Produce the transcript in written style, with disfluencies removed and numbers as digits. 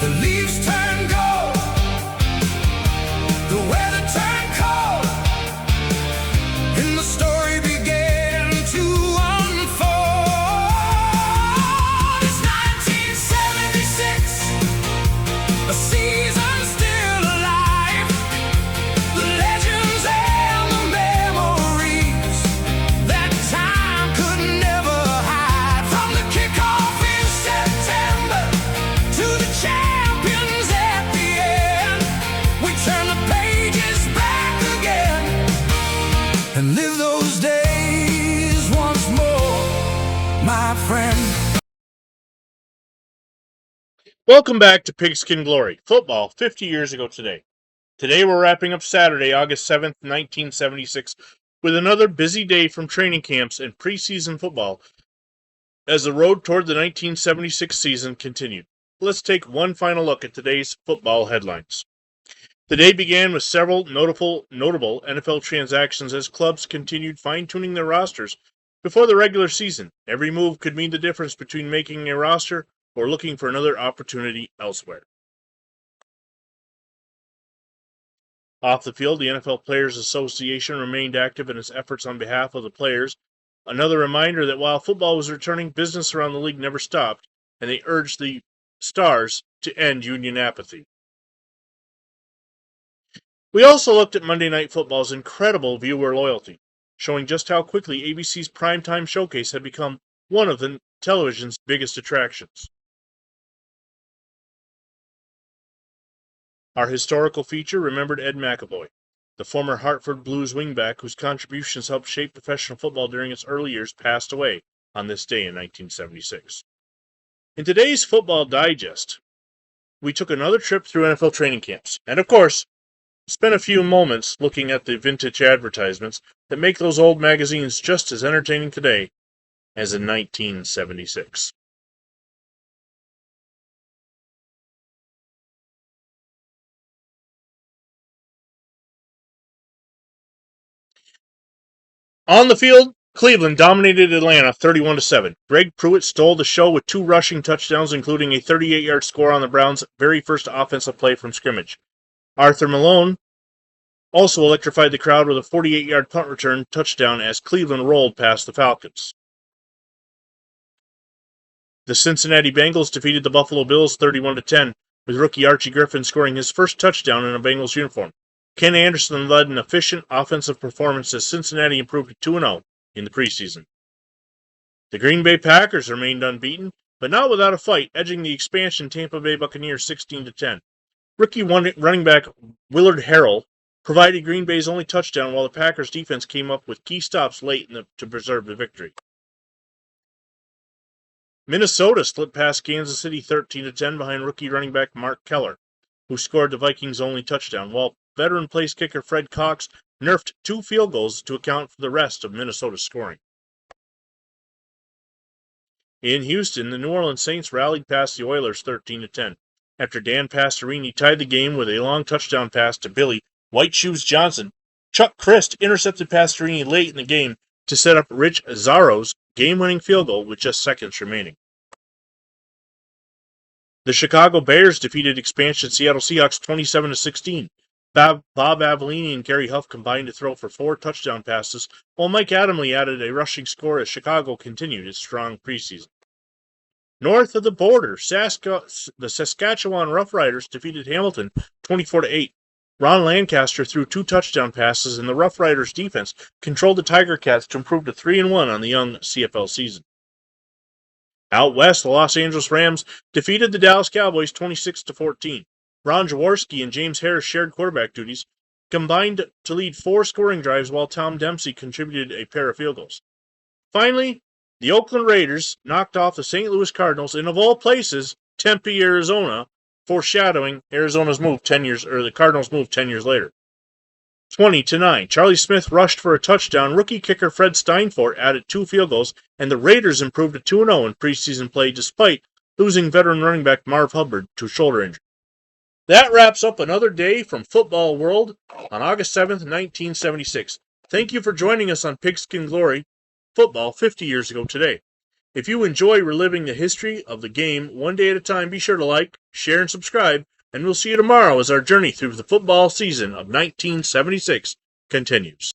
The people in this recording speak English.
The leaves turn gold, the weather turned cold, and the story began to unfold. It's 1976, a season still alive. The legends and the memories that time could never hide. From the kickoff in September to the champions at the end, we turn the pages back again and live those days once more, my friend. Welcome back to Pigskin Glory, football 50 years ago today. Today we're wrapping up Saturday, August 7th, 1976, with another busy day from training camps and preseason football as the road toward the 1976 season continued. Let's take one final look at today's football headlines. The day began with several notable NFL transactions as clubs continued fine-tuning their rosters before the regular season. Every move could mean the difference between making a roster or looking for another opportunity elsewhere. Off the field, the NFL Players Association remained active in its efforts on behalf of the players. Another reminder that while football was returning, business around the league never stopped, and they urged the stars to end union apathy. We also looked at Monday Night Football's incredible viewer loyalty, showing just how quickly ABC's primetime showcase had become one of the television's biggest attractions. Our historical feature remembered Ed McEvoy, the former Hartford Blues wingback whose contributions helped shape professional football during its early years, passed away on this day in 1976. In today's Football Digest, we took another trip through NFL training camps, and of course, spent a few moments looking at the vintage advertisements that make those old magazines just as entertaining today as in 1976. On the field, Cleveland dominated Atlanta 31-7. Greg Pruitt stole the show with 2 rushing touchdowns, including a 38-yard score on the Browns' very first offensive play from scrimmage. Arthur Malone also electrified the crowd with a 48-yard punt return touchdown as Cleveland rolled past the Falcons. The Cincinnati Bengals defeated the Buffalo Bills 31-10, with rookie Archie Griffin scoring his first touchdown in a Bengals uniform. Ken Anderson led an efficient offensive performance as Cincinnati improved to 2-0 in the preseason. The Green Bay Packers remained unbeaten, but not without a fight, edging the expansion Tampa Bay Buccaneers 16-10. Rookie running back Willard Harrell provided Green Bay's only touchdown, while the Packers defense came up with key stops late to preserve the victory. Minnesota slipped past Kansas City 13-10 behind rookie running back Mark Keller, who scored the Vikings' only touchdown, while veteran place kicker Fred Cox nerfed 2 field goals to account for the rest of Minnesota's scoring. In Houston, the New Orleans Saints rallied past the Oilers 13-10 after Dan Pastorini tied the game with a long touchdown pass to Billy White Shoes Johnson. Chuck Christ intercepted Pastorini late in the game to set up Rich Zaro's game-winning field goal with just seconds remaining. The Chicago Bears defeated expansion Seattle Seahawks 27-16. Bob Avellini and Gary Huff combined to throw for 4 touchdown passes, while Mike Adamle added a rushing score as Chicago continued its strong preseason. North of the border, the Saskatchewan Roughriders defeated Hamilton 24-8. Ron Lancaster threw 2 touchdown passes, and the Roughriders defense controlled the Tiger Cats to improve to 3-1 on the young CFL season. Out west, the Los Angeles Rams defeated the Dallas Cowboys 26-14. Ron Jaworski and James Harris shared quarterback duties, combined to lead 4 scoring drives while Tom Dempsey contributed a pair of field goals. Finally, the Oakland Raiders knocked off the St. Louis Cardinals in, of all places, Tempe, Arizona, foreshadowing Arizona's move the Cardinals' move 10 years later. 20-9. Charlie Smith rushed for a touchdown. Rookie kicker Fred Steinfort added 2 field goals, and the Raiders improved to 2-0 in preseason play despite losing veteran running back Marv Hubbard to shoulder injury. That wraps up another day from Football World on August 7th, 1976. Thank you for joining us on Pigskin Glory, football 50 years ago today. If you enjoy reliving the history of the game one day at a time, be sure to like, share, and subscribe, and we'll see you tomorrow as our journey through the football season of 1976 continues.